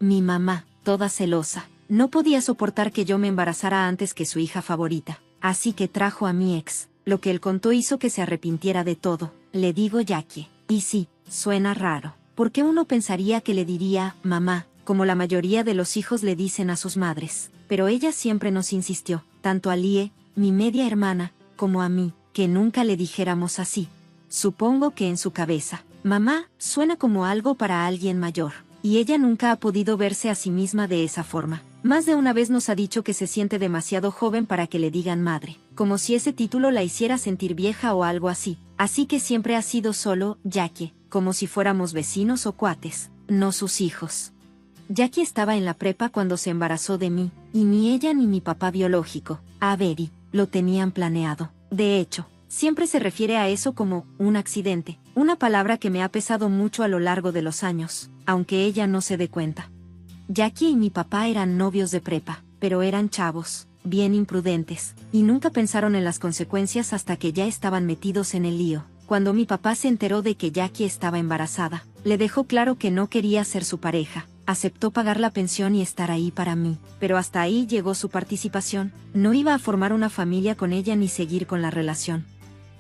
Mi mamá, toda celosa, no podía soportar que yo me embarazara antes que su hija favorita, así que trajo a mi ex. Lo que él contó hizo que se arrepintiera de todo, le digo Jackie. Y sí, suena raro, porque uno pensaría que le diría, mamá, como la mayoría de los hijos le dicen a sus madres, pero ella siempre nos insistió, tanto a Lie, mi media hermana, como a mí, que nunca le dijéramos así. Supongo que en su cabeza, mamá, suena como algo para alguien mayor, y ella nunca ha podido verse a sí misma de esa forma. Más de una vez nos ha dicho que se siente demasiado joven para que le digan madre, como si ese título la hiciera sentir vieja o algo así. Así que siempre ha sido solo Jackie, como si fuéramos vecinos o cuates, no sus hijos. Jackie estaba en la prepa cuando se embarazó de mí, y ni ella ni mi papá biológico, Avery, lo tenían planeado. De hecho, siempre se refiere a eso como un accidente, una palabra que me ha pesado mucho a lo largo de los años, aunque ella no se dé cuenta. Jackie y mi papá eran novios de prepa, pero eran chavos, bien imprudentes, y nunca pensaron en las consecuencias hasta que ya estaban metidos en el lío. Cuando mi papá se enteró de que Jackie estaba embarazada, le dejó claro que no quería ser su pareja, aceptó pagar la pensión y estar ahí para mí, pero hasta ahí llegó su participación, no iba a formar una familia con ella ni seguir con la relación.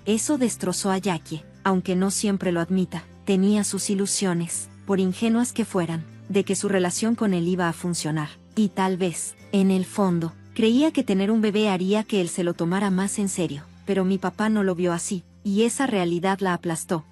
Eso destrozó a Jackie, aunque no siempre lo admita, tenía sus ilusiones, por ingenuas que fueran, de que su relación con él iba a funcionar, y tal vez, en el fondo, creía que tener un bebé haría que él se lo tomara más en serio, pero mi papá no lo vio así, y esa realidad la aplastó.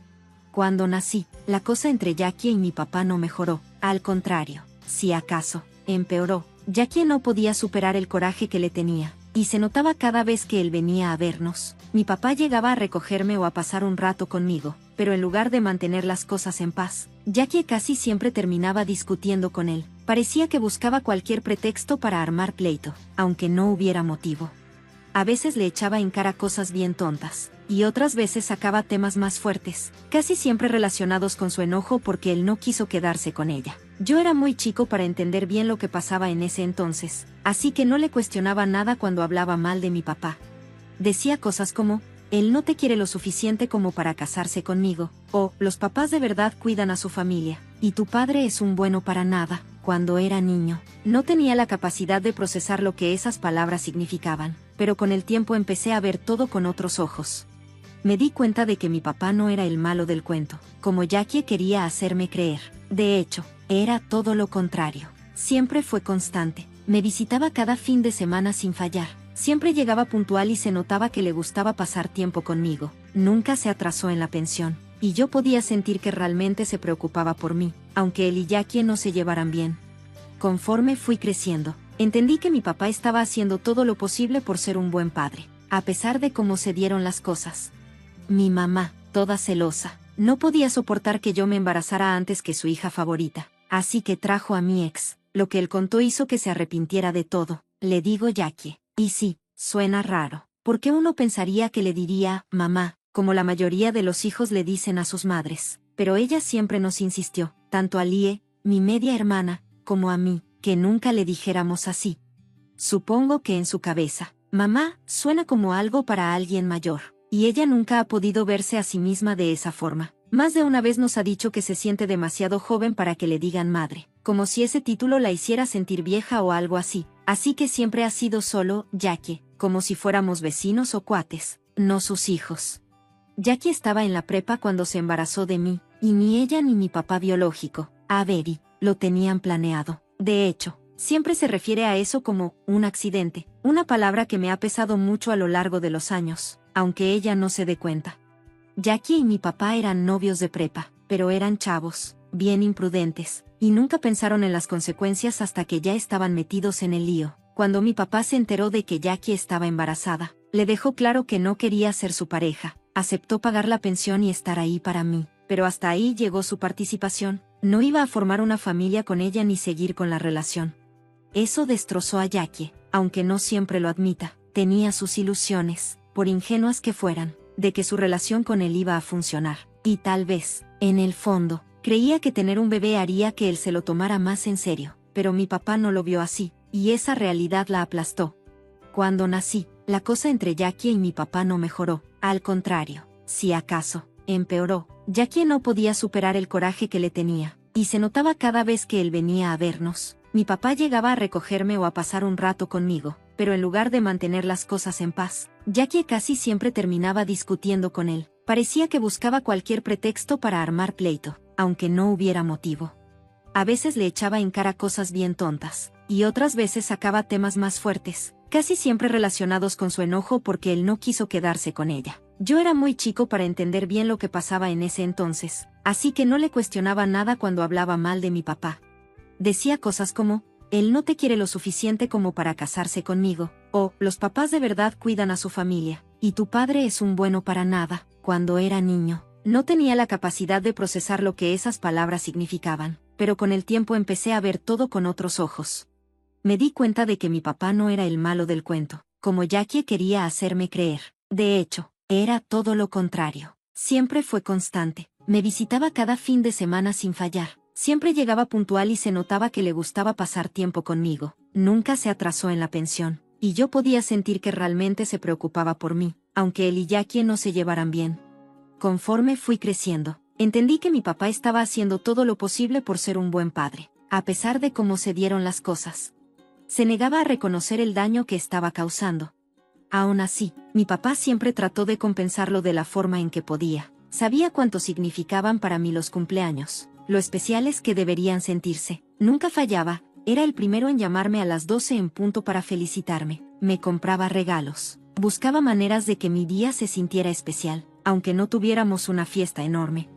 Cuando nací, la cosa entre Jackie y mi papá no mejoró, al contrario, si acaso, empeoró. Jackie no podía superar el coraje que le tenía, y se notaba cada vez que él venía a vernos. Mi papá llegaba a recogerme o a pasar un rato conmigo, pero en lugar de mantener las cosas en paz, Jackie casi siempre terminaba discutiendo con él. Parecía que buscaba cualquier pretexto para armar pleito, aunque no hubiera motivo. A veces le echaba en cara cosas bien tontas, y otras veces sacaba temas más fuertes, casi siempre relacionados con su enojo porque él no quiso quedarse con ella. Yo era muy chico para entender bien lo que pasaba en ese entonces, así que no le cuestionaba nada cuando hablaba mal de mi papá. Decía cosas como, él no te quiere lo suficiente como para casarse conmigo, o, los papás de verdad cuidan a su familia, y tu padre es un bueno para nada. Cuando era niño, no tenía la capacidad de procesar lo que esas palabras significaban, pero con el tiempo empecé a ver todo con otros ojos. Me di cuenta de que mi papá no era el malo del cuento, como Jackie quería hacerme creer. De hecho, era todo lo contrario. Siempre fue constante, me visitaba cada fin de semana sin fallar. Siempre llegaba puntual y se notaba que le gustaba pasar tiempo conmigo. Nunca se atrasó en la pensión, y yo podía sentir que realmente se preocupaba por mí, aunque él y Jackie no se llevaran bien. Conforme fui creciendo, entendí que mi papá estaba haciendo todo lo posible por ser un buen padre, a pesar de cómo se dieron las cosas. Mi mamá, toda celosa, no podía soportar que yo me embarazara antes que su hija favorita, así que trajo a mi ex. Lo que él contó hizo que se arrepintiera de todo, le digo Jackie. Y sí, suena raro, porque uno pensaría que le diría, mamá, como la mayoría de los hijos le dicen a sus madres, pero ella siempre nos insistió, tanto a Lie, mi media hermana, como a mí, que nunca le dijéramos así. Supongo que en su cabeza, mamá, suena como algo para alguien mayor, y ella nunca ha podido verse a sí misma de esa forma. Más de una vez nos ha dicho que se siente demasiado joven para que le digan madre, como si ese título la hiciera sentir vieja o algo así. Así que siempre ha sido solo Jackie, como si fuéramos vecinos o cuates, no sus hijos. Jackie estaba en la prepa cuando se embarazó de mí, y ni ella ni mi papá biológico, Avery, lo tenían planeado. De hecho, siempre se refiere a eso como un accidente, una palabra que me ha pesado mucho a lo largo de los años, aunque ella no se dé cuenta. Jackie y mi papá eran novios de prepa, pero eran chavos, bien imprudentes, y nunca pensaron en las consecuencias hasta que ya estaban metidos en el lío. Cuando mi papá se enteró de que Jackie estaba embarazada, le dejó claro que no quería ser su pareja, aceptó pagar la pensión y estar ahí para mí, pero hasta ahí llegó su participación, no iba a formar una familia con ella ni seguir con la relación. Eso destrozó a Jackie, aunque no siempre lo admita, tenía sus ilusiones, por ingenuas que fueran, de que su relación con él iba a funcionar, y tal vez, en el fondo, creía que tener un bebé haría que él se lo tomara más en serio, pero mi papá no lo vio así, y esa realidad la aplastó. Cuando nací, la cosa entre Jackie y mi papá no mejoró, al contrario, si acaso, empeoró. Jackie no podía superar el coraje que le tenía, y se notaba cada vez que él venía a vernos. Mi papá llegaba a recogerme o a pasar un rato conmigo, pero en lugar de mantener las cosas en paz, Jackie casi siempre terminaba discutiendo con él. Parecía que buscaba cualquier pretexto para armar pleito, aunque no hubiera motivo. A veces le echaba en cara cosas bien tontas, y otras veces sacaba temas más fuertes, casi siempre relacionados con su enojo porque él no quiso quedarse con ella. Yo era muy chico para entender bien lo que pasaba en ese entonces, así que no le cuestionaba nada cuando hablaba mal de mi papá. Decía cosas como, él no te quiere lo suficiente como para casarse conmigo, o, los papás de verdad cuidan a su familia, y tu padre es un bueno para nada. Cuando era niño, no tenía la capacidad de procesar lo que esas palabras significaban, pero con el tiempo empecé a ver todo con otros ojos. Me di cuenta de que mi papá no era el malo del cuento, como Jackie quería hacerme creer. De hecho, era todo lo contrario. Siempre fue constante, me visitaba cada fin de semana sin fallar. Siempre llegaba puntual y se notaba que le gustaba pasar tiempo conmigo. Nunca se atrasó en la pensión, y yo podía sentir que realmente se preocupaba por mí, aunque él y Jackie no se llevaran bien. Conforme fui creciendo, entendí que mi papá estaba haciendo todo lo posible por ser un buen padre, a pesar de cómo se dieron las cosas. Se negaba a reconocer el daño que estaba causando. Aún así, mi papá siempre trató de compensarlo de la forma en que podía. Sabía cuánto significaban para mí los cumpleaños, lo especiales que deberían sentirse. Nunca fallaba, era el primero en llamarme a las 12 en punto para felicitarme. Me compraba regalos. Buscaba maneras de que mi día se sintiera especial, aunque no tuviéramos una fiesta enorme.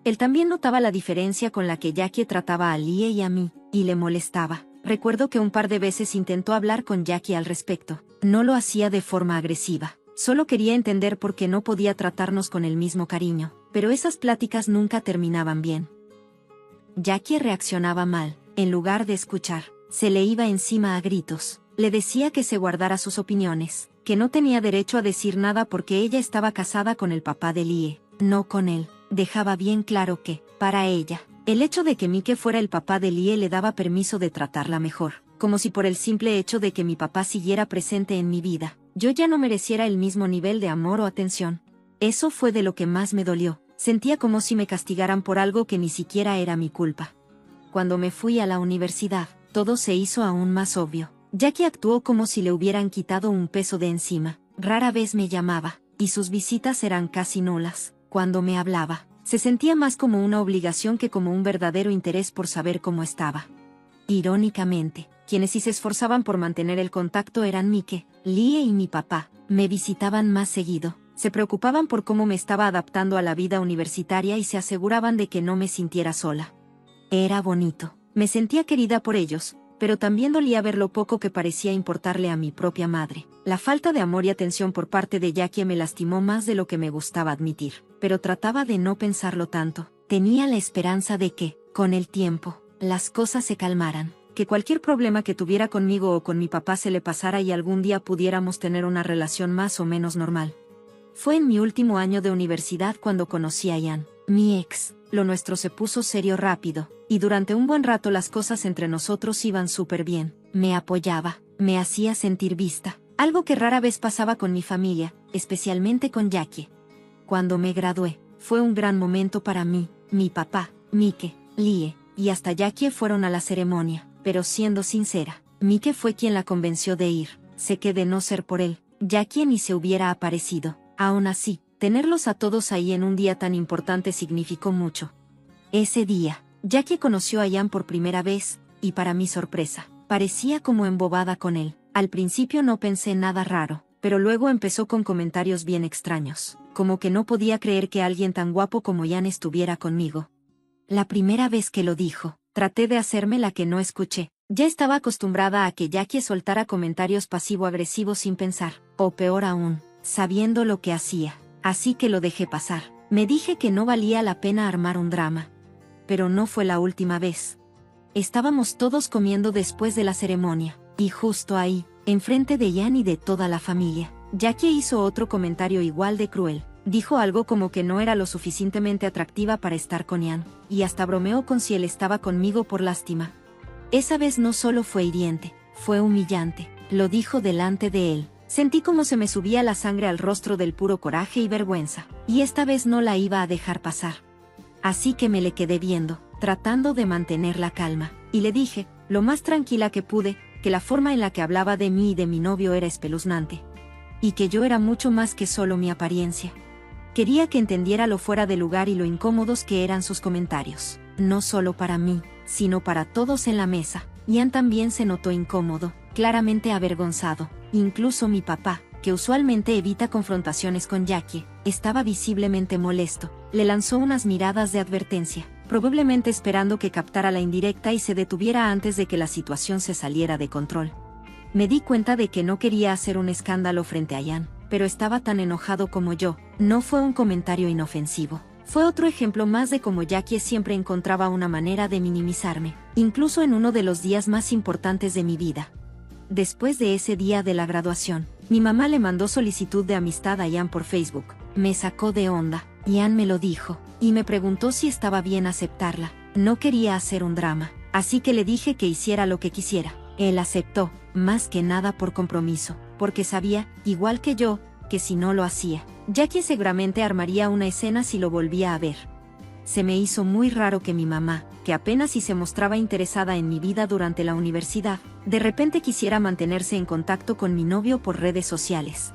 Él también notaba la diferencia con la que Jackie trataba a Lie y a mí, y le molestaba. Recuerdo que un par de veces intentó hablar con Jackie al respecto. No lo hacía de forma agresiva. Solo quería entender por qué no podía tratarnos con el mismo cariño, pero esas pláticas nunca terminaban bien. Jackie reaccionaba mal. En lugar de escuchar, se le iba encima a gritos. Le decía que se guardara sus opiniones, que no tenía derecho a decir nada porque ella estaba casada con el papá de Lie, no con él. Dejaba bien claro que, para ella, el hecho de que Mike fuera el papá de Lie le daba permiso de tratarla mejor, como si por el simple hecho de que mi papá siguiera presente en mi vida, yo ya no mereciera el mismo nivel de amor o atención. Eso fue de lo que más me dolió. Sentía como si me castigaran por algo que ni siquiera era mi culpa. Cuando me fui a la universidad, todo se hizo aún más obvio. Jackie actuó como si le hubieran quitado un peso de encima. Rara vez me llamaba, y sus visitas eran casi nulas. Cuando me hablaba, se sentía más como una obligación que como un verdadero interés por saber cómo estaba. Irónicamente, quienes sí se esforzaban por mantener el contacto eran Mike, Lie y mi papá. Me visitaban más seguido. Se preocupaban por cómo me estaba adaptando a la vida universitaria y se aseguraban de que no me sintiera sola. Era bonito. Me sentía querida por ellos, pero también dolía ver lo poco que parecía importarle a mi propia madre. La falta de amor y atención por parte de Jackie me lastimó más de lo que me gustaba admitir, pero trataba de no pensarlo tanto. Tenía la esperanza de que, con el tiempo, las cosas se calmaran, que cualquier problema que tuviera conmigo o con mi papá se le pasara y algún día pudiéramos tener una relación más o menos normal. Fue en mi último año de universidad cuando conocí a Ian, mi ex. Lo nuestro se puso serio rápido, y durante un buen rato las cosas entre nosotros iban súper bien. Me apoyaba, me hacía sentir vista, algo que rara vez pasaba con mi familia, especialmente con Jackie. Cuando me gradué, fue un gran momento para mí. Mi papá, Mike, Lie, y hasta Jackie fueron a la ceremonia, pero siendo sincera, Mike fue quien la convenció de ir. Sé que de no ser por él, Jackie ni se hubiera aparecido. Aún así, tenerlos a todos ahí en un día tan importante significó mucho. Ese día, Jackie conoció a Ian por primera vez, y para mi sorpresa, parecía como embobada con él. Al principio no pensé nada raro, pero luego empezó con comentarios bien extraños, como que no podía creer que alguien tan guapo como Ian estuviera conmigo. La primera vez que lo dijo, traté de hacerme la que no escuché. Ya estaba acostumbrada a que Jackie soltara comentarios pasivo-agresivos sin pensar, o peor aún, sabiendo lo que hacía. Así que lo dejé pasar. Me dije que no valía la pena armar un drama. Pero no fue la última vez. Estábamos todos comiendo después de la ceremonia, y justo ahí, enfrente de Ian y de toda la familia, Jackie hizo otro comentario igual de cruel. Dijo algo como que no era lo suficientemente atractiva para estar con Ian, y hasta bromeó con si él estaba conmigo por lástima. Esa vez no solo fue hiriente, fue humillante. Lo dijo delante de él. Sentí como se me subía la sangre al rostro del puro coraje y vergüenza, y esta vez no la iba a dejar pasar. Así que me le quedé viendo, tratando de mantener la calma, y le dije, lo más tranquila que pude, que la forma en la que hablaba de mí y de mi novio era espeluznante. Y que yo era mucho más que solo mi apariencia. Quería que entendiera lo fuera de lugar y lo incómodos que eran sus comentarios, no solo para mí, sino para todos en la mesa. Ian también se notó incómodo, claramente avergonzado. Incluso mi papá, que usualmente evita confrontaciones con Jackie, estaba visiblemente molesto. Le lanzó unas miradas de advertencia, probablemente esperando que captara la indirecta y se detuviera antes de que la situación se saliera de control. Me di cuenta de que no quería hacer un escándalo frente a Ian, pero estaba tan enojado como yo. No fue un comentario inofensivo. Fue otro ejemplo más de cómo Jackie siempre encontraba una manera de minimizarme, incluso en uno de los días más importantes de mi vida. Después de ese día de la graduación, mi mamá le mandó solicitud de amistad a Ian por Facebook. Me sacó de onda. Ian me lo dijo, y me preguntó si estaba bien aceptarla. No quería hacer un drama, así que le dije que hiciera lo que quisiera. Él aceptó, más que nada por compromiso, porque sabía, igual que yo, que si no lo hacía, Jackie seguramente armaría una escena si lo volvía a ver. Se me hizo muy raro que mi mamá, que apenas si se mostraba interesada en mi vida durante la universidad, de repente quisiera mantenerse en contacto con mi novio por redes sociales.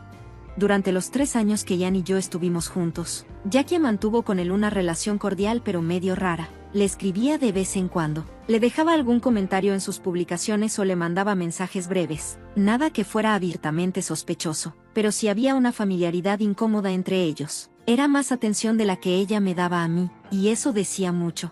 Durante los 3 años que Ian y yo estuvimos juntos, Jackie mantuvo con él una relación cordial pero medio rara. Le escribía de vez en cuando, le dejaba algún comentario en sus publicaciones o le mandaba mensajes breves. Nada que fuera abiertamente sospechoso, pero sí había una familiaridad incómoda entre ellos. Era más atención de la que ella me daba a mí, y eso decía mucho.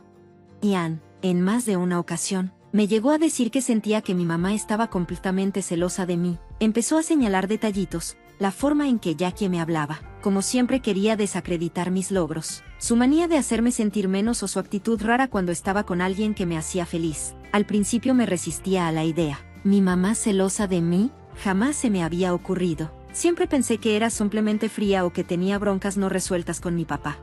Ian, en más de una ocasión, me llegó a decir que sentía que mi mamá estaba completamente celosa de mí. Empezó a señalar detallitos, la forma en que Jackie me hablaba, como siempre quería desacreditar mis logros, su manía de hacerme sentir menos o su actitud rara cuando estaba con alguien que me hacía feliz. Al principio me resistía a la idea. ¿Mi mamá celosa de mí? Jamás se me había ocurrido. Siempre pensé que era simplemente fría o que tenía broncas no resueltas con mi papá.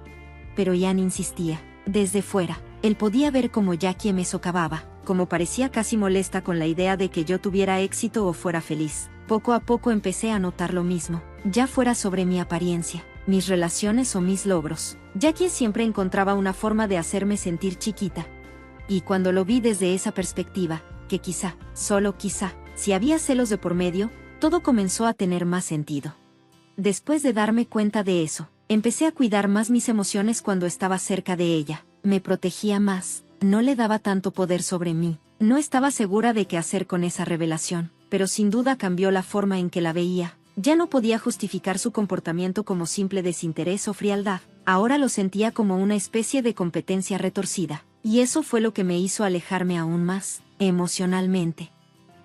Pero Ian insistía. Desde fuera, él podía ver cómo Jackie me socavaba, como parecía casi molesta con la idea de que yo tuviera éxito o fuera feliz. Poco a poco empecé a notar lo mismo, ya fuera sobre mi apariencia, mis relaciones o mis logros. Jackie siempre encontraba una forma de hacerme sentir chiquita. Y cuando lo vi desde esa perspectiva, que quizá, solo quizá, si había celos de por medio, todo comenzó a tener más sentido. Después de darme cuenta de eso, empecé a cuidar más mis emociones cuando estaba cerca de ella. Me protegía más, no le daba tanto poder sobre mí. No estaba segura de qué hacer con esa revelación, pero sin duda cambió la forma en que la veía. Ya no podía justificar su comportamiento como simple desinterés o frialdad. Ahora lo sentía como una especie de competencia retorcida. Y eso fue lo que me hizo alejarme aún más, emocionalmente.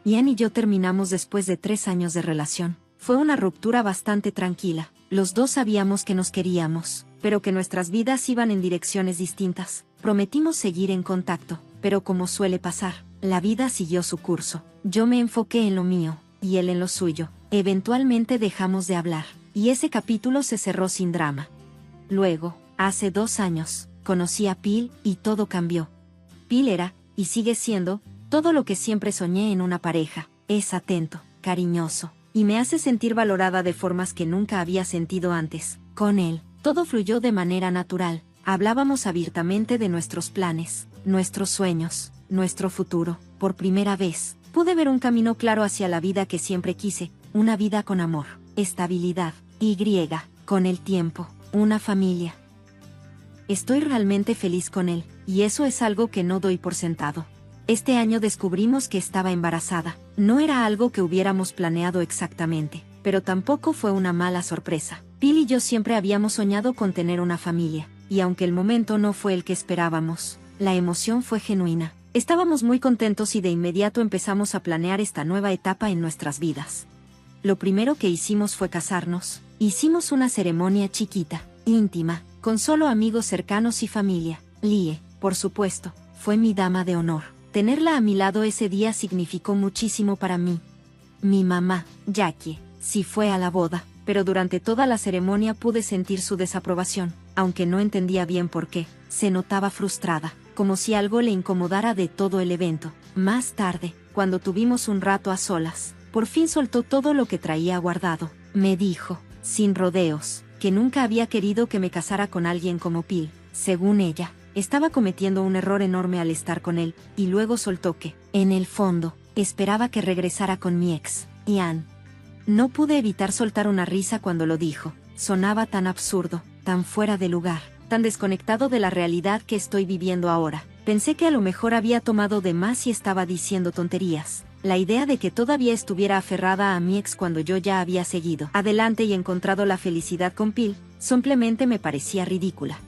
Ian y yo terminamos después de 3 años de relación. Fue una ruptura bastante tranquila. Los dos sabíamos que nos queríamos, pero que nuestras vidas iban en direcciones distintas. Prometimos seguir en contacto, pero como suele pasar, la vida siguió su curso. Yo me enfoqué en lo mío, y él en lo suyo. Eventualmente dejamos de hablar, y ese capítulo se cerró sin drama. Luego, hace 2 años, conocí a Phil y todo cambió. Phil era, y sigue siendo, todo lo que siempre soñé en una pareja. Es atento, cariñoso, y me hace sentir valorada de formas que nunca había sentido antes. Con él, todo fluyó de manera natural. Hablábamos abiertamente de nuestros planes, nuestros sueños, nuestro futuro. Por primera vez, pude ver un camino claro hacia la vida que siempre quise, una vida con amor, estabilidad, y con el tiempo, una familia. Estoy realmente feliz con él, y eso es algo que no doy por sentado. Este año descubrimos que estaba embarazada. No era algo que hubiéramos planeado exactamente, pero tampoco fue una mala sorpresa. Phil y yo siempre habíamos soñado con tener una familia, y aunque el momento no fue el que esperábamos, la emoción fue genuina. Estábamos muy contentos y de inmediato empezamos a planear esta nueva etapa en nuestras vidas. Lo primero que hicimos fue casarnos. Hicimos una ceremonia chiquita, íntima, con solo amigos cercanos y familia. Lie, por supuesto, fue mi dama de honor. Tenerla a mi lado ese día significó muchísimo para mí. Mi mamá, Jackie, sí fue a la boda, pero durante toda la ceremonia pude sentir su desaprobación, aunque no entendía bien por qué. Se notaba frustrada, como si algo le incomodara de todo el evento. Más tarde, cuando tuvimos un rato a solas, por fin soltó todo lo que traía guardado. Me dijo, sin rodeos, que nunca había querido que me casara con alguien como Phil. Según ella, estaba cometiendo un error enorme al estar con él, y luego soltó que, en el fondo, esperaba que regresara con mi ex, Ian. No pude evitar soltar una risa cuando lo dijo. Sonaba tan absurdo, tan fuera de lugar, tan desconectado de la realidad que estoy viviendo ahora. Pensé que a lo mejor había tomado de más y estaba diciendo tonterías. La idea de que todavía estuviera aferrada a mi ex cuando yo ya había seguido adelante y encontrado la felicidad con Phil, simplemente me parecía ridícula.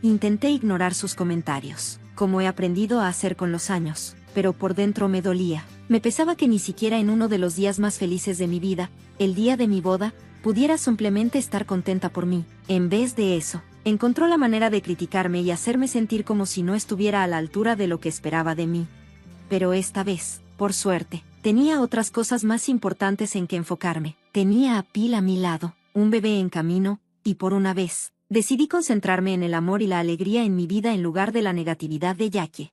Intenté ignorar sus comentarios, como he aprendido a hacer con los años, pero por dentro me dolía. Me pesaba que ni siquiera en uno de los días más felices de mi vida, el día de mi boda, pudiera simplemente estar contenta por mí. En vez de eso, encontró la manera de criticarme y hacerme sentir como si no estuviera a la altura de lo que esperaba de mí. Pero esta vez, por suerte, tenía otras cosas más importantes en que enfocarme. Tenía a Phil a mi lado, un bebé en camino, y por una vez, decidí concentrarme en el amor y la alegría en mi vida en lugar de la negatividad de Jackie.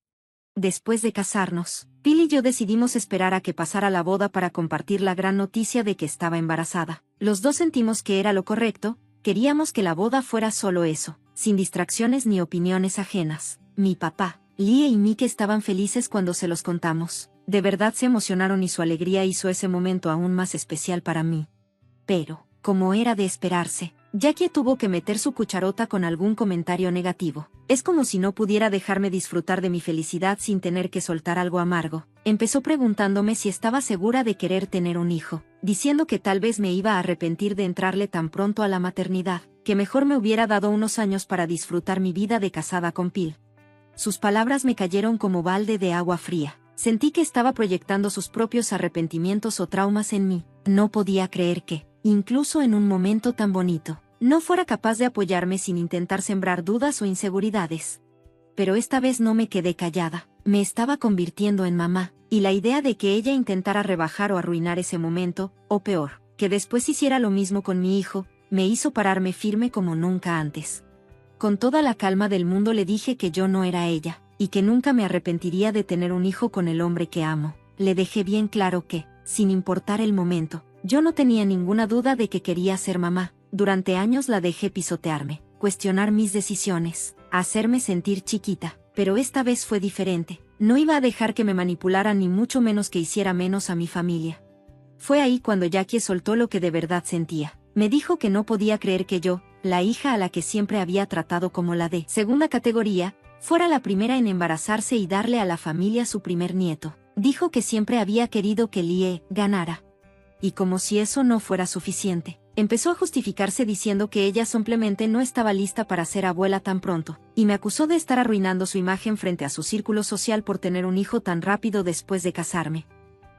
Después de casarnos, Phil y yo decidimos esperar a que pasara la boda para compartir la gran noticia de que estaba embarazada. Los dos sentimos que era lo correcto, queríamos que la boda fuera solo eso, sin distracciones ni opiniones ajenas. Mi papá, Lee y Mike estaban felices cuando se los contamos. De verdad se emocionaron y su alegría hizo ese momento aún más especial para mí. Pero, como era de esperarse, Jackie tuvo que meter su cucharota con algún comentario negativo. Es como si no pudiera dejarme disfrutar de mi felicidad sin tener que soltar algo amargo. Empezó preguntándome si estaba segura de querer tener un hijo, diciendo que tal vez me iba a arrepentir de entrarle tan pronto a la maternidad, que mejor me hubiera dado unos años para disfrutar mi vida de casada con Phil. Sus palabras me cayeron como balde de agua fría. Sentí que estaba proyectando sus propios arrepentimientos o traumas en mí. No podía creer que, incluso en un momento tan bonito, no fuera capaz de apoyarme sin intentar sembrar dudas o inseguridades. Pero esta vez no me quedé callada. Me estaba convirtiendo en mamá, y la idea de que ella intentara rebajar o arruinar ese momento, o peor, que después hiciera lo mismo con mi hijo, me hizo pararme firme como nunca antes. Con toda la calma del mundo le dije que yo no era ella, y que nunca me arrepentiría de tener un hijo con el hombre que amo. Le dejé bien claro que, sin importar el momento, yo no tenía ninguna duda de que quería ser mamá. Durante años la dejé pisotearme, cuestionar mis decisiones, hacerme sentir chiquita, pero esta vez fue diferente. No iba a dejar que me manipularan ni mucho menos que hiciera menos a mi familia. Fue ahí cuando Jackie soltó lo que de verdad sentía. Me dijo que no podía creer que yo, la hija a la que siempre había tratado como la de segunda categoría, fuera la primera en embarazarse y darle a la familia su primer nieto. Dijo que siempre había querido que Lie ganara. Y como si eso no fuera suficiente, empezó a justificarse diciendo que ella simplemente no estaba lista para ser abuela tan pronto, y me acusó de estar arruinando su imagen frente a su círculo social por tener un hijo tan rápido después de casarme.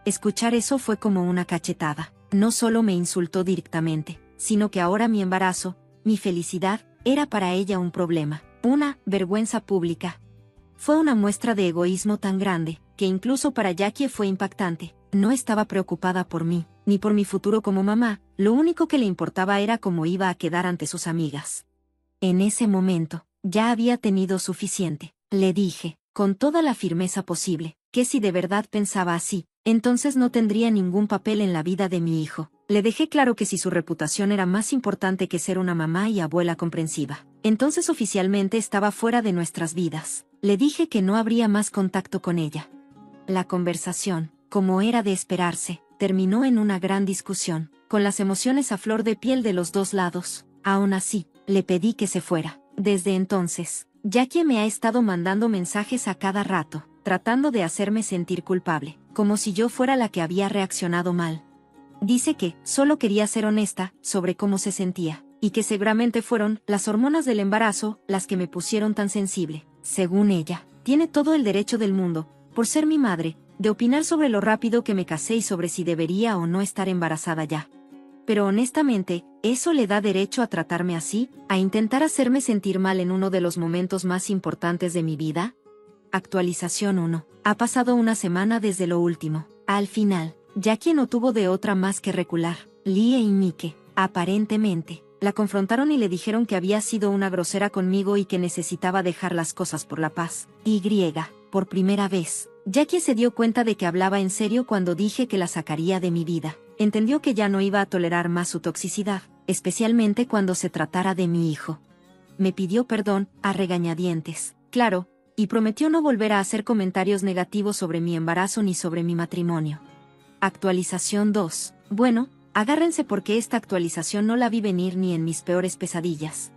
Escuchar eso fue como una cachetada. No solo me insultó directamente, sino que ahora mi embarazo, mi felicidad, era para ella un problema, una vergüenza pública. Fue una muestra de egoísmo tan grande, que incluso para Jackie fue impactante. No estaba preocupada por mí, ni por mi futuro como mamá, lo único que le importaba era cómo iba a quedar ante sus amigas. En ese momento, ya había tenido suficiente. Le dije, con toda la firmeza posible, que si de verdad pensaba así, entonces no tendría ningún papel en la vida de mi hijo. Le dejé claro que si su reputación era más importante que ser una mamá y abuela comprensiva, entonces oficialmente estaba fuera de nuestras vidas. Le dije que no habría más contacto con ella. La conversación, como era de esperarse, terminó en una gran discusión, con las emociones a flor de piel de los dos lados. Aún así, le pedí que se fuera. Desde entonces, Jackie me ha estado mandando mensajes a cada rato, tratando de hacerme sentir culpable, como si yo fuera la que había reaccionado mal. Dice que solo quería ser honesta sobre cómo se sentía, y que seguramente fueron las hormonas del embarazo las que me pusieron tan sensible. Según ella, tiene todo el derecho del mundo, por ser mi madre, de opinar sobre lo rápido que me casé y sobre si debería o no estar embarazada ya. Pero honestamente, ¿eso le da derecho a tratarme así? ¿A intentar hacerme sentir mal en uno de los momentos más importantes de mi vida? Actualización 1. Ha pasado una semana desde lo último. Al final, Jackie no tuvo de otra más que recular. Lie y Mike, aparentemente, la confrontaron y le dijeron que había sido una grosera conmigo y que necesitaba dejar las cosas por la paz. Por primera vez, Jackie se dio cuenta de que hablaba en serio cuando dije que la sacaría de mi vida. Entendió que ya no iba a tolerar más su toxicidad, especialmente cuando se tratara de mi hijo. Me pidió perdón, a regañadientes, claro, y prometió no volver a hacer comentarios negativos sobre mi embarazo ni sobre mi matrimonio. Actualización 2. Bueno, agárrense porque esta actualización no la vi venir ni en mis peores pesadillas.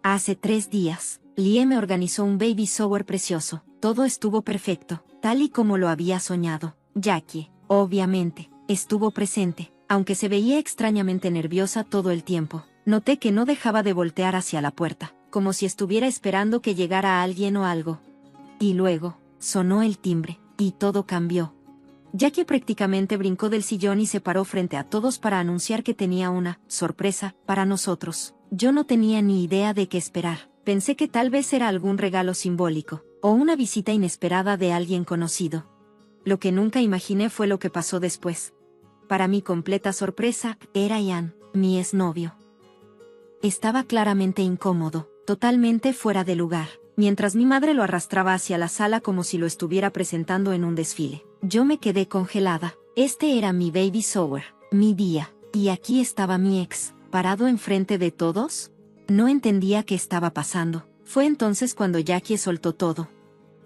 Hace 3 días, Lie me organizó un baby shower precioso. Todo estuvo perfecto, tal y como lo había soñado. Jackie, obviamente, estuvo presente, aunque se veía extrañamente nerviosa todo el tiempo. Noté que no dejaba de voltear hacia la puerta, como si estuviera esperando que llegara alguien o algo. Y luego, sonó el timbre, y todo cambió. Jackie prácticamente brincó del sillón y se paró frente a todos para anunciar que tenía una sorpresa para nosotros. Yo no tenía ni idea de qué esperar. Pensé que tal vez era algún regalo simbólico, o una visita inesperada de alguien conocido. Lo que nunca imaginé fue lo que pasó después. Para mi completa sorpresa, era Ian, mi exnovio. Estaba claramente incómodo, totalmente fuera de lugar, mientras mi madre lo arrastraba hacia la sala como si lo estuviera presentando en un desfile. Yo me quedé congelada. Este era mi baby shower, mi día, y aquí estaba mi ex, parado enfrente de todos. No entendía qué estaba pasando. Fue entonces cuando Jackie soltó todo.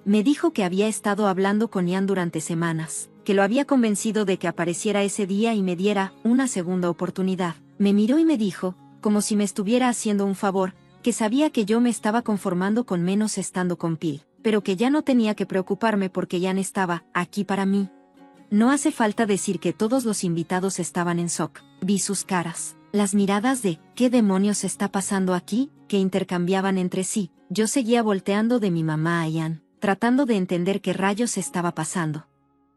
Me dijo que había estado hablando con Ian durante semanas, que lo había convencido de que apareciera ese día y me diera una segunda oportunidad. Me miró y me dijo, como si me estuviera haciendo un favor, que sabía que yo me estaba conformando con menos estando con Phil, pero que ya no tenía que preocuparme porque Ian estaba aquí para mí. No hace falta decir que todos los invitados estaban en shock. Vi sus caras, las miradas de ¿qué demonios está pasando aquí?, que intercambiaban entre sí. Yo seguía volteando de mi mamá a Ian, tratando de entender qué rayos estaba pasando.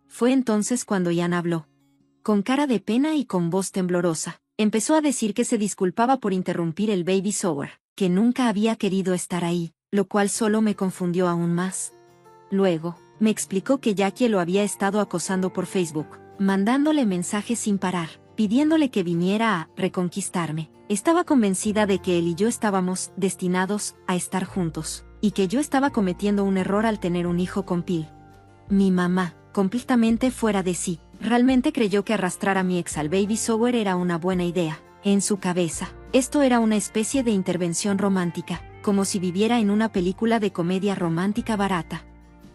Fue entonces cuando Ian habló. Con cara de pena y con voz temblorosa, empezó a decir que se disculpaba por interrumpir el baby shower, que nunca había querido estar ahí, lo cual solo me confundió aún más. Luego, me explicó que Jackie lo había estado acosando por Facebook, mandándole mensajes sin parar, pidiéndole que viniera a reconquistarme. Estaba convencida de que él y yo estábamos destinados a estar juntos, y que yo estaba cometiendo un error al tener un hijo con Phil. Mi mamá, completamente fuera de sí, realmente creyó que arrastrar a mi ex al baby shower era una buena idea. En su cabeza, esto era una especie de intervención romántica, como si viviera en una película de comedia romántica barata.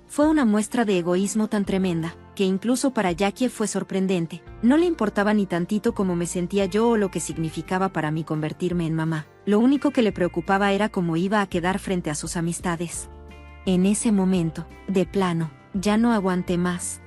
Fue una muestra de egoísmo tan tremenda, que incluso para Jackie fue sorprendente. No le importaba ni tantito cómo me sentía yo o lo que significaba para mí convertirme en mamá. Lo único que le preocupaba era cómo iba a quedar frente a sus amistades. En ese momento, de plano, ya no aguanté más.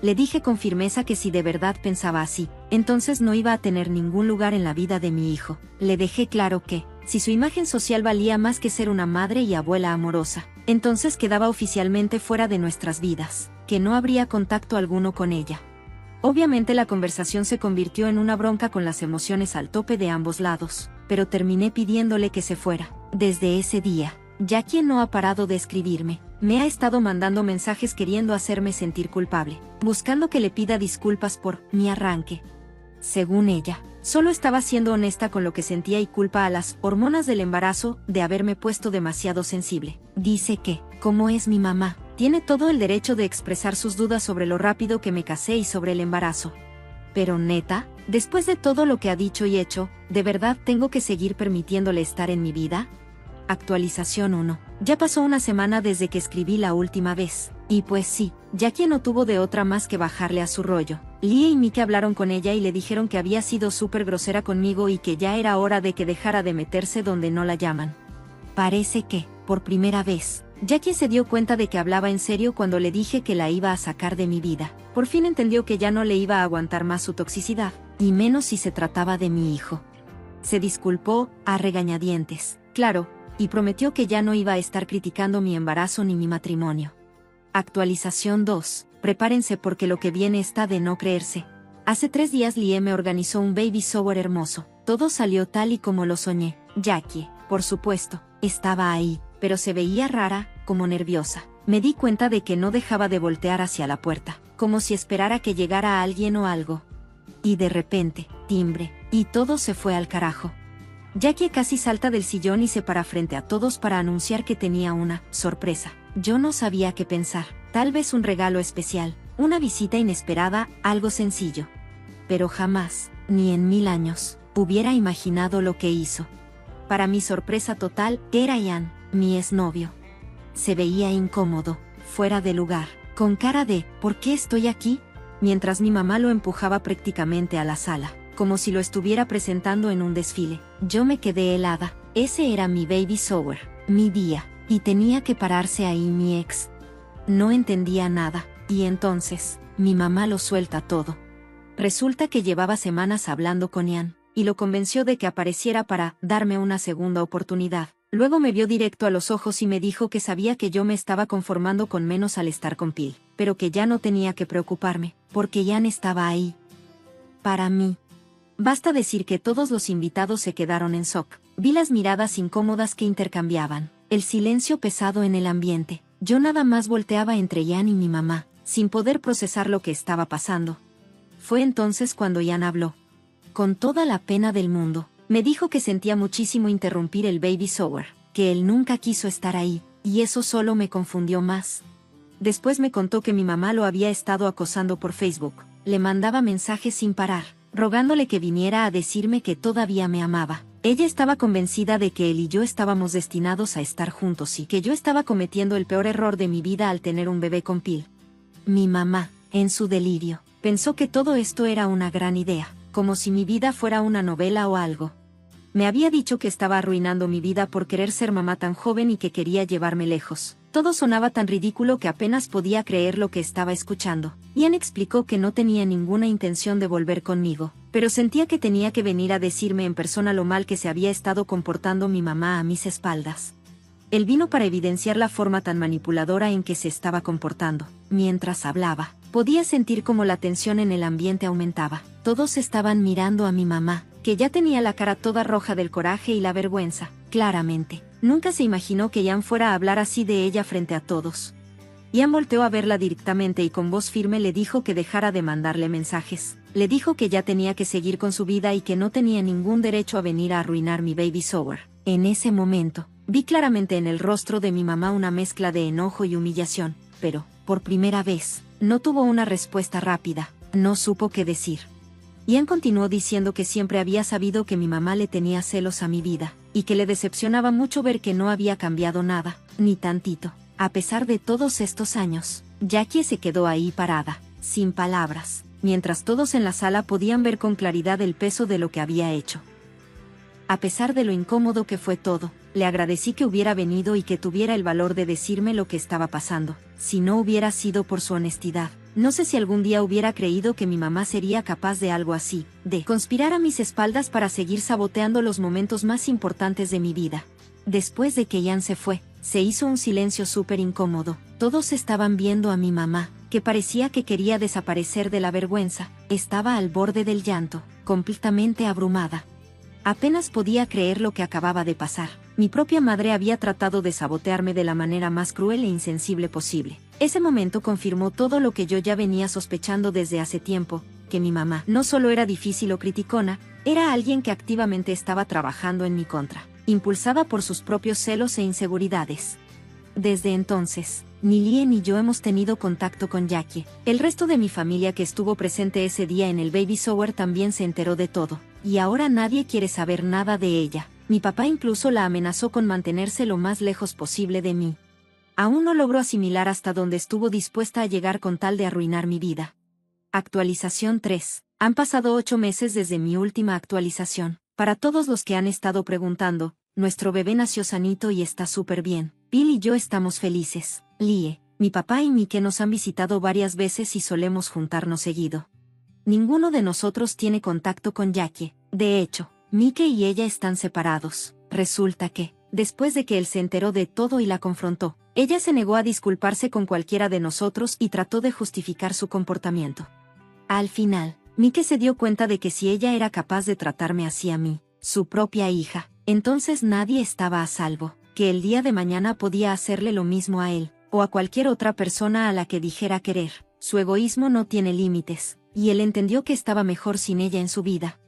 Le dije con firmeza que si de verdad pensaba así, entonces no iba a tener ningún lugar en la vida de mi hijo. Le dejé claro que, si su imagen social valía más que ser una madre y abuela amorosa, entonces quedaba oficialmente fuera de nuestras vidas, que no habría contacto alguno con ella. Obviamente la conversación se convirtió en una bronca con las emociones al tope de ambos lados, pero terminé pidiéndole que se fuera. Desde ese día, Jackie no ha parado de escribirme. Me ha estado mandando mensajes queriendo hacerme sentir culpable, buscando que le pida disculpas por mi arranque. Según ella, solo estaba siendo honesta con lo que sentía y culpa a las hormonas del embarazo de haberme puesto demasiado sensible. Dice que, como es mi mamá, tiene todo el derecho de expresar sus dudas sobre lo rápido que me casé y sobre el embarazo. Pero neta, después de todo lo que ha dicho y hecho, ¿de verdad tengo que seguir permitiéndole estar en mi vida? Actualización 1. Ya pasó una semana desde que escribí la última vez. Y pues sí, Jackie no tuvo de otra más que bajarle a su rollo. Lie y Mike hablaron con ella y le dijeron que había sido súper grosera conmigo y que ya era hora de que dejara de meterse donde no la llaman. Parece que, por primera vez, Jackie se dio cuenta de que hablaba en serio cuando le dije que la iba a sacar de mi vida. Por fin entendió que ya no le iba a aguantar más su toxicidad, y menos si se trataba de mi hijo. Se disculpó, a regañadientes, claro, y prometió que ya no iba a estar criticando mi embarazo ni mi matrimonio. Actualización 2. Prepárense porque lo que viene está de no creerse. Hace 3 días Lie me organizó un baby shower hermoso. Todo salió tal y como lo soñé. Jackie, por supuesto, estaba ahí, pero se veía rara, como nerviosa. Me di cuenta de que no dejaba de voltear hacia la puerta, como si esperara que llegara alguien o algo. Y de repente, timbre, y todo se fue al carajo. Jackie casi salta del sillón y se para frente a todos para anunciar que tenía una sorpresa. Yo no sabía qué pensar, tal vez un regalo especial, una visita inesperada, algo sencillo. Pero jamás, ni en 1000 años, hubiera imaginado lo que hizo. Para mi sorpresa total, era Ian, mi exnovio. Se veía incómodo, fuera de lugar, con cara de ¿por qué estoy aquí? Mientras mi mamá lo empujaba prácticamente a la sala, como si lo estuviera presentando en un desfile. Yo me quedé helada. Ese era mi baby shower, mi día, y tenía que pararse ahí mi ex. No entendía nada, y entonces, mi mamá lo suelta todo. Resulta que llevaba semanas hablando con Ian, y lo convenció de que apareciera para darme una segunda oportunidad. Luego me vio directo a los ojos y me dijo que sabía que yo me estaba conformando con menos al estar con Phil, pero que ya no tenía que preocuparme, porque Ian estaba ahí. Para mí. Basta decir que todos los invitados se quedaron en shock. Vi las miradas incómodas que intercambiaban, el silencio pesado en el ambiente. Yo nada más volteaba entre Ian y mi mamá, sin poder procesar lo que estaba pasando. Fue entonces cuando Ian habló. Con toda la pena del mundo, me dijo que sentía muchísimo interrumpir el baby shower, que él nunca quiso estar ahí, y eso solo me confundió más. Después me contó que mi mamá lo había estado acosando por Facebook, le mandaba mensajes sin parar, rogándole que viniera a decirme que todavía me amaba. Ella estaba convencida de que él y yo estábamos destinados a estar juntos y que yo estaba cometiendo el peor error de mi vida al tener un bebé con Phil. Mi mamá, en su delirio, pensó que todo esto era una gran idea, como si mi vida fuera una novela o algo. Me había dicho que estaba arruinando mi vida por querer ser mamá tan joven y que quería llevarme lejos. Todo sonaba tan ridículo que apenas podía creer lo que estaba escuchando. Ian explicó que no tenía ninguna intención de volver conmigo, pero sentía que tenía que venir a decirme en persona lo mal que se había estado comportando mi mamá a mis espaldas. Él vino para evidenciar la forma tan manipuladora en que se estaba comportando. Mientras hablaba, podía sentir como la tensión en el ambiente aumentaba. Todos estaban mirando a mi mamá, que ya tenía la cara toda roja del coraje y la vergüenza. Claramente, nunca se imaginó que Ian fuera a hablar así de ella frente a todos. Ian volteó a verla directamente y con voz firme le dijo que dejara de mandarle mensajes. Le dijo que ya tenía que seguir con su vida y que no tenía ningún derecho a venir a arruinar mi baby shower. En ese momento, vi claramente en el rostro de mi mamá una mezcla de enojo y humillación, pero, por primera vez, no tuvo una respuesta rápida, no supo qué decir. Ian continuó diciendo que siempre había sabido que mi mamá le tenía celos a mi vida, y que le decepcionaba mucho ver que no había cambiado nada, ni tantito. A pesar de todos estos años, Jackie se quedó ahí parada, sin palabras, mientras todos en la sala podían ver con claridad el peso de lo que había hecho. A pesar de lo incómodo que fue todo, le agradecí que hubiera venido y que tuviera el valor de decirme lo que estaba pasando. Si no hubiera sido por su honestidad, no sé si algún día hubiera creído que mi mamá sería capaz de algo así, de conspirar a mis espaldas para seguir saboteando los momentos más importantes de mi vida. Después de que Ian se fue, se hizo un silencio súper incómodo. Todos estaban viendo a mi mamá, que parecía que quería desaparecer de la vergüenza. Estaba al borde del llanto, completamente abrumada. Apenas podía creer lo que acababa de pasar. Mi propia madre había tratado de sabotearme de la manera más cruel e insensible posible. Ese momento confirmó todo lo que yo ya venía sospechando desde hace tiempo, que mi mamá no solo era difícil o criticona, era alguien que activamente estaba trabajando en mi contra, impulsada por sus propios celos e inseguridades. Desde entonces, ni Lie ni yo hemos tenido contacto con Jackie. El resto de mi familia que estuvo presente ese día en el baby shower también se enteró de todo, y ahora nadie quiere saber nada de ella. Mi papá incluso la amenazó con mantenerse lo más lejos posible de mí. Aún no logro asimilar hasta dónde estuvo dispuesta a llegar con tal de arruinar mi vida. Actualización 3. Han pasado 8 meses desde mi última actualización. Para todos los que han estado preguntando, nuestro bebé nació sanito y está súper bien. Phil y yo estamos felices. Lie, mi papá y Mike nos han visitado varias veces y solemos juntarnos seguido. Ninguno de nosotros tiene contacto con Jackie. De hecho, Mike y ella están separados. Resulta que, después de que él se enteró de todo y la confrontó, ella se negó a disculparse con cualquiera de nosotros y trató de justificar su comportamiento. Al final, Mike se dio cuenta de que si ella era capaz de tratarme así a mí, su propia hija, entonces nadie estaba a salvo, que el día de mañana podía hacerle lo mismo a él, o a cualquier otra persona a la que dijera querer. Su egoísmo no tiene límites, y él entendió que estaba mejor sin ella en su vida.